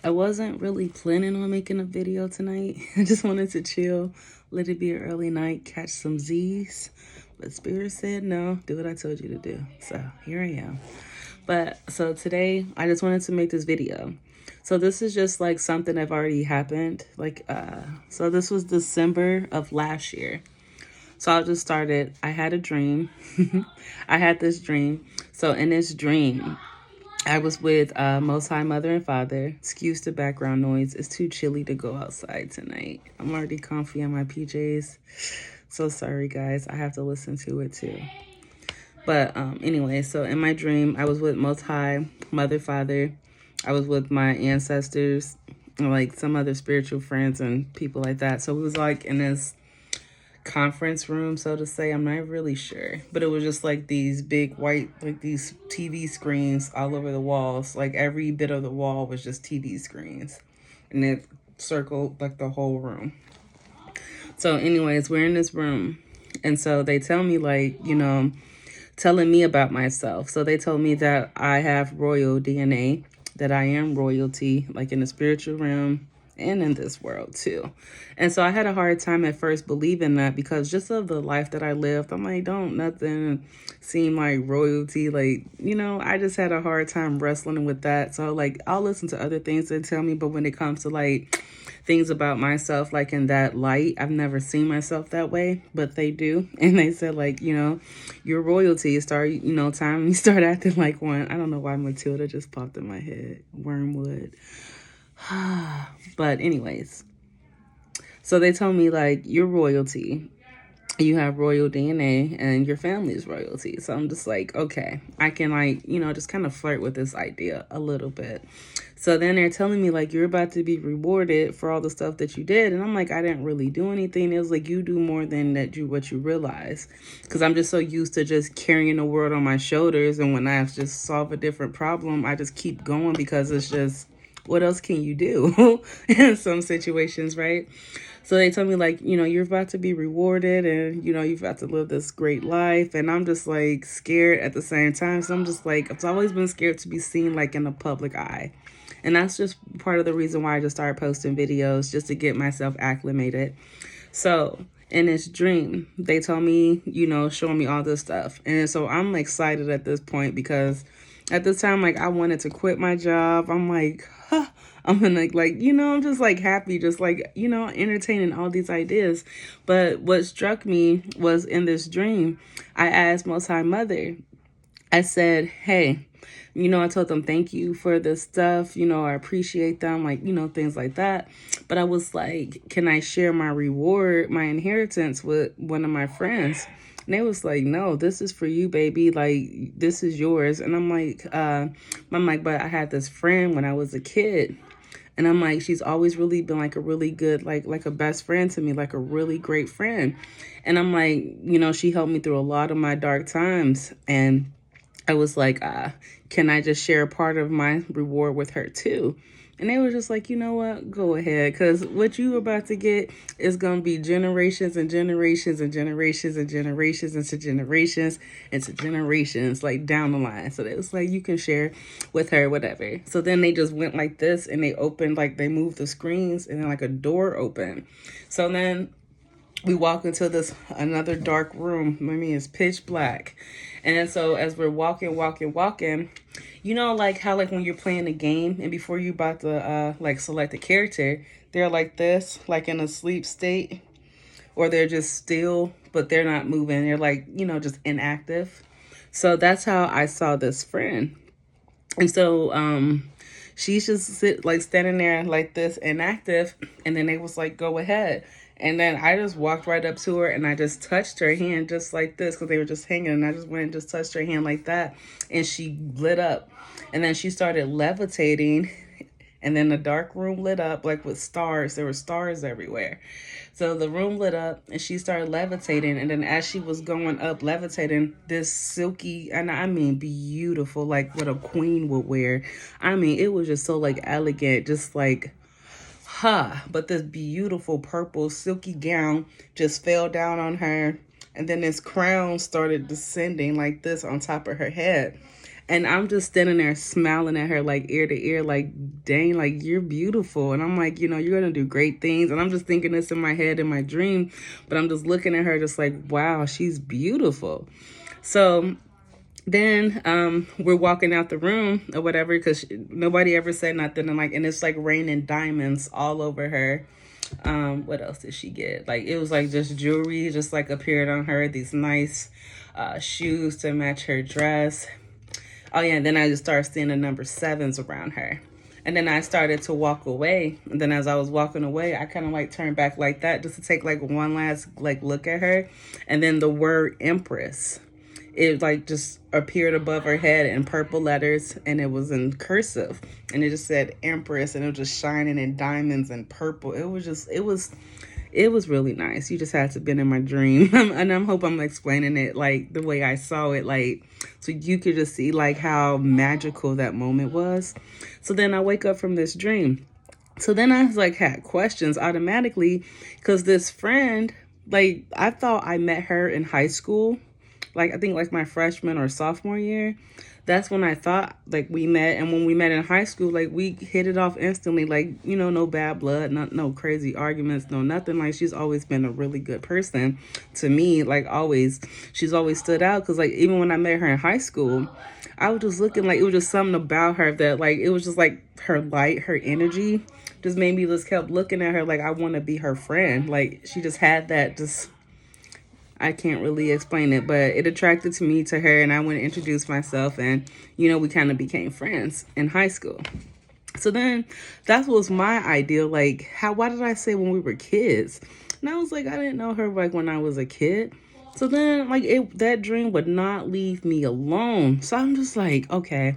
I wasn't really planning on making a video tonight. I just wanted to chill, let it be an early night, catch some Z's. But Spirit said no, do what I told you to do. So here I am. But so today I just wanted to make this video. So this is just like something that already happened. So this was December of last year. So I'll just start it. I had a dream. I had this dream. So in this dream, I was with Most High Mother and Father. Excuse the background noise. It's too chilly to go outside tonight. I'm already comfy in my PJs. So sorry, guys. I have to listen to it too. But anyway, so in my dream, I was with Most High Mother, Father. I was with my ancestors, and like some other spiritual friends and people like that. So it was like in this conference room, so to say. I'm not really sure, but it was just like these big white, like these TV screens all over the walls. Like every bit of the wall was just TV screens, and it circled like the whole room. So anyways, we're in this room, and so they tell me, like, telling me about myself. So they told me that I have royal DNA, that I am royalty, like in the spiritual realm and in this world too. And so I had a hard time at first believing that, because just of the life that I lived, I'm like, don't nothing seem like royalty. Like, I just had a hard time wrestling with that. So like, I'll listen to other things they tell me, but when it comes to like things about myself, like in that light, I've never seen myself that way, but they do. And they said, like, your royalty, time you start acting like one. I don't know why Matilda just popped in my head. Wormwood. But anyways, so they told me, like, you're royalty. You have royal DNA and your family is royalty. So I'm just like, okay, I can, like, just kind of flirt with this idea a little bit. So then they're telling me, like, you're about to be rewarded for all the stuff that you did. And I'm like, I didn't really do anything. It was like, you do more than what you realize. Because I'm just so used to just carrying the world on my shoulders. And when I just solve a different problem, I just keep going, because it's just, what else can you do in some situations, right? So they told me, like, you're about to be rewarded, and, you've got to live this great life. And I'm just like scared at the same time. So I'm just like, I've always been scared to be seen like in the public eye. And that's just part of the reason why I just started posting videos, just to get myself acclimated. So in this dream, they told me, showing me all this stuff. And so I'm excited at this point, because at this time, like, I wanted to quit my job. I'm like, I'm gonna, like, I'm just like happy, just like, entertaining all these ideas. But what struck me was, in this dream, I asked Most High Mother, I said, hey, I told them, thank you for this stuff. I appreciate them, like, things like that. But I was like, can I share my reward, my inheritance with one of my friends? And they was like, no, this is for you, baby. Like, this is yours. And I'm like, but I had this friend when I was a kid. And I'm like, she's always really been like a really good, like a best friend to me, like a really great friend. And I'm like, she helped me through a lot of my dark times. And I was like, can I just share a part of my reward with her too? And they were just like, you know what, go ahead. Because what you about to get is going to be generations and generations and generations and generations into generations into generations, like down the line. So it was like, you can share with her, whatever. So then they just went like this, and they opened, like, they moved the screens, and then like a door opened. So then we walk into this another dark room. I mean, it's pitch black. And then so as we're walking, like how, like, when you're playing a game and before you about to like select a character, they're like this, like in a sleep state, or they're just still, but they're not moving. They're like, just inactive. So that's how I saw this friend. And so she's just standing there like this, inactive, and then they was like, go ahead. And then I just walked right up to her, and I just touched her hand just like this, because they were just hanging, and I just went and just touched her hand like that, and she lit up. And then she started levitating, and then the dark room lit up, like, with stars. There were stars everywhere. So the room lit up, and she started levitating. And then as she was going up, levitating, this silky, and I mean beautiful, like what a queen would wear. I mean, it was just so, like, elegant, just like, but this beautiful purple silky gown just fell down on her. And then this crown started descending like this on top of her head. And I'm just standing there smiling at her like ear to ear, like, dang, like you're beautiful. And I'm like, you're going to do great things. And I'm just thinking this in my head in my dream, but I'm just looking at her just like, wow, she's beautiful. So then we're walking out the room or whatever, because nobody ever said nothing. And it's like raining diamonds all over her. What else did she get? Like, it was like just jewelry just like appeared on her, these nice shoes to match her dress. Oh yeah, and then I just started seeing the number 7s around her. And then I started to walk away. And then as I was walking away, I kind of like turned back like that just to take like one last like look at her. And then the word Empress, it like just appeared above her head in purple letters, and it was in cursive, and it just said Empress, and it was just shining in diamonds and purple. It was really nice. You just had to been in my dream. And I hope I'm explaining it like the way I saw it, like so you could just see like how magical that moment was. So then I wake up from this dream. So then I like had questions automatically, because this friend, like I thought I met her in high school, like I think like my freshman or sophomore year. That's when I thought like we met. And when we met in high school, like we hit it off instantly, like, no bad blood, no crazy arguments, no nothing. Like she's always been a really good person to me, like always. She's always stood out, because like even when I met her in high school, I was just looking like it was just something about her that like it was just like her light, her energy just made me just kept looking at her like I want to be her friend. Like she just had that, just I can't really explain it, but it attracted to me to her, and I went to introduce myself, and we kind of became friends in high school. So then that was my ideal, like why did I say when we were kids? And I was like, I didn't know her like when I was a kid. So then like that dream would not leave me alone. So I'm just like, okay,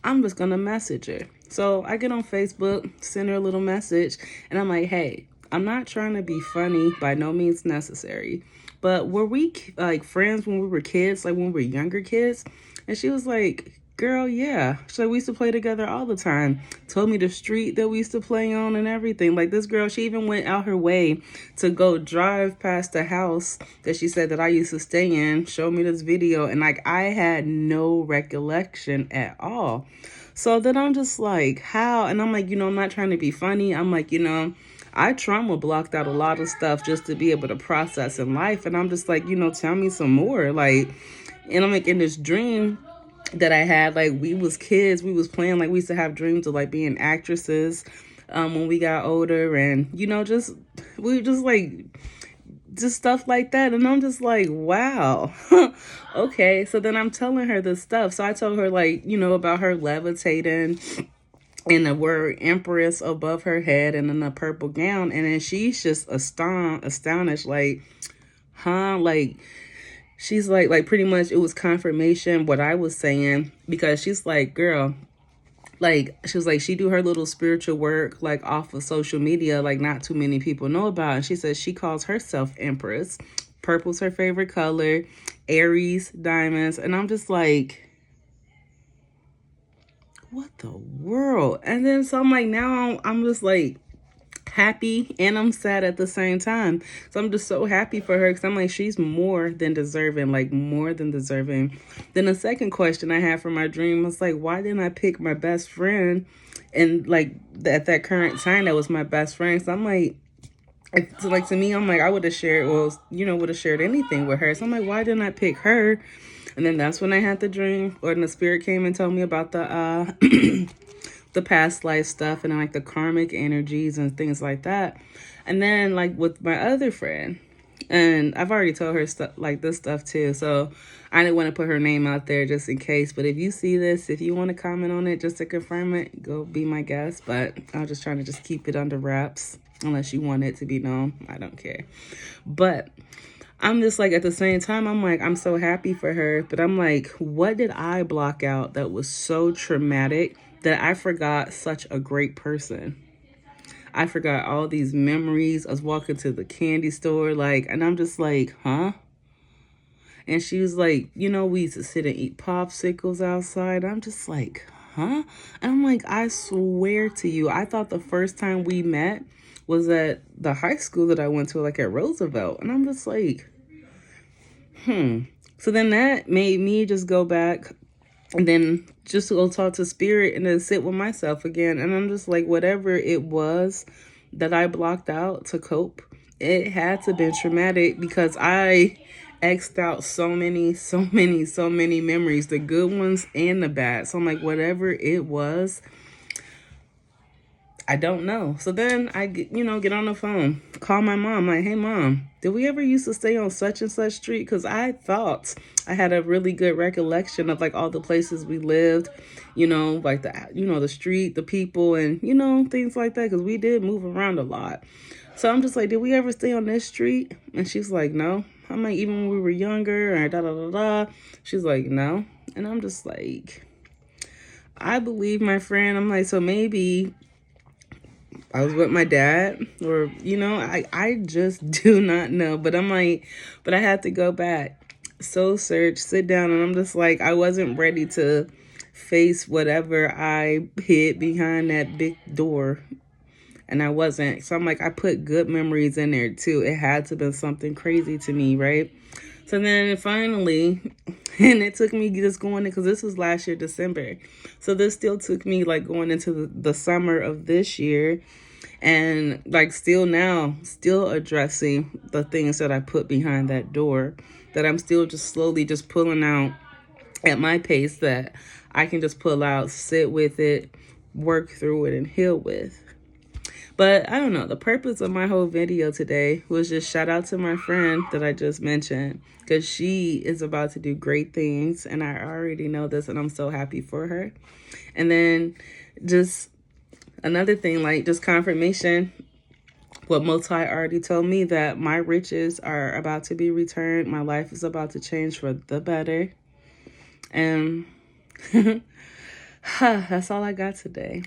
I'm just gonna message her. So I get on Facebook, send her a little message, and I'm like, hey, I'm not trying to be funny, by no means necessary, but were we like friends when we were kids, like when we were younger kids? And she was like, girl, yeah. So we used to play together all the time. Told me the street that we used to play on and everything. Like this girl, she even went out her way to go drive past the house that she said that I used to stay in, show me this video, and like I had no recollection at all. So then I'm just like, how? And I'm like, I'm not trying to be funny. I'm like, I trauma blocked out a lot of stuff just to be able to process in life. And I'm just like, tell me some more. Like, and I'm like in this dream that I had, like we was kids, we was playing, like we used to have dreams of like being actresses when we got older, and we just like just stuff like that. And I'm just like, wow. Okay. So then I'm telling her this stuff. So I told her like, about her levitating and the word Empress above her head and in a purple gown. And then she's just astonished, like, huh? Like, she's like pretty much it was confirmation what I was saying, because she's like, girl, like she was like, she do her little spiritual work like off of social media, like not too many people know about. And she says she calls herself Empress. Purple's her favorite color, Aries, diamonds. And I'm just like, what the world? And then so I'm like, now I'm just like happy and I'm sad at the same time. So I'm just so happy for her, because I'm like, she's more than deserving, like more than deserving. Then the second question I had for my dream was like, why didn't I pick my best friend? And like at that current time, that was my best friend. So I'm like, so like to me, I'm like, I would have shared, would have shared anything with her. So I'm like, why didn't I pick her? And then that's when I had the dream, or the spirit came and told me about the the past life stuff and like the karmic energies and things like that. And then like with my other friend, and I've already told her stuff like this stuff too, so I didn't want to put her name out there just in case. But if you see this, if you want to comment on it just to confirm it, go be my guest. But I'm just trying to just keep it under wraps, unless you want it to be known. I don't care. But I'm just like, at the same time, I'm like, I'm so happy for her. But I'm like, what did I block out that was so traumatic that I forgot such a great person? I forgot all these memories. I was walking to the candy store, like, and I'm just like, huh? And she was like, we used to sit and eat popsicles outside. I'm just like, huh? And I'm like, I swear to you, I thought the first time we met was at the high school that I went to, like at Roosevelt. And I'm just like, So then that made me just go back And then just to go talk to spirit and then sit with myself again. And I'm just like, whatever it was that I blocked out to cope, it had to been traumatic because I X'd out so many memories, the good ones and the bad. So I'm like, whatever it was, I don't know. So then I get on the phone, call my mom, like, hey mom, did we ever used to stay on such and such street? Because I thought I had a really good recollection of like all the places we lived, like the street, the people, and things like that. Because we did move around a lot. So I'm just like, did we ever stay on this street? And she's like, no. I'm like, even when we were younger, or da da da da. She's like, no. And I'm just like, I believe my friend. I'm like, so maybe I was with my dad, or I just do not know. But I'm like, but I had to go back, soul search, sit down, and I'm just like, I wasn't ready to face whatever I hid behind that big door, and I wasn't. So I'm like, I put good memories in there too. It had to have been something crazy to me, right? So then finally, and it took me just going in, because this was last year, December. So this still took me like going into the summer of this year. And like still addressing the things that I put behind that door, that I'm still just slowly just pulling out at my pace, that I can just pull out, sit with it, work through it, and heal with. But I don't know. The purpose of my whole video today was just shout out to my friend that I just mentioned, because she is about to do great things. And I already know this, and I'm so happy for her. And then just another thing, like just confirmation, what Multi already told me, that my riches are about to be returned. My life is about to change for the better. And that's all I got today.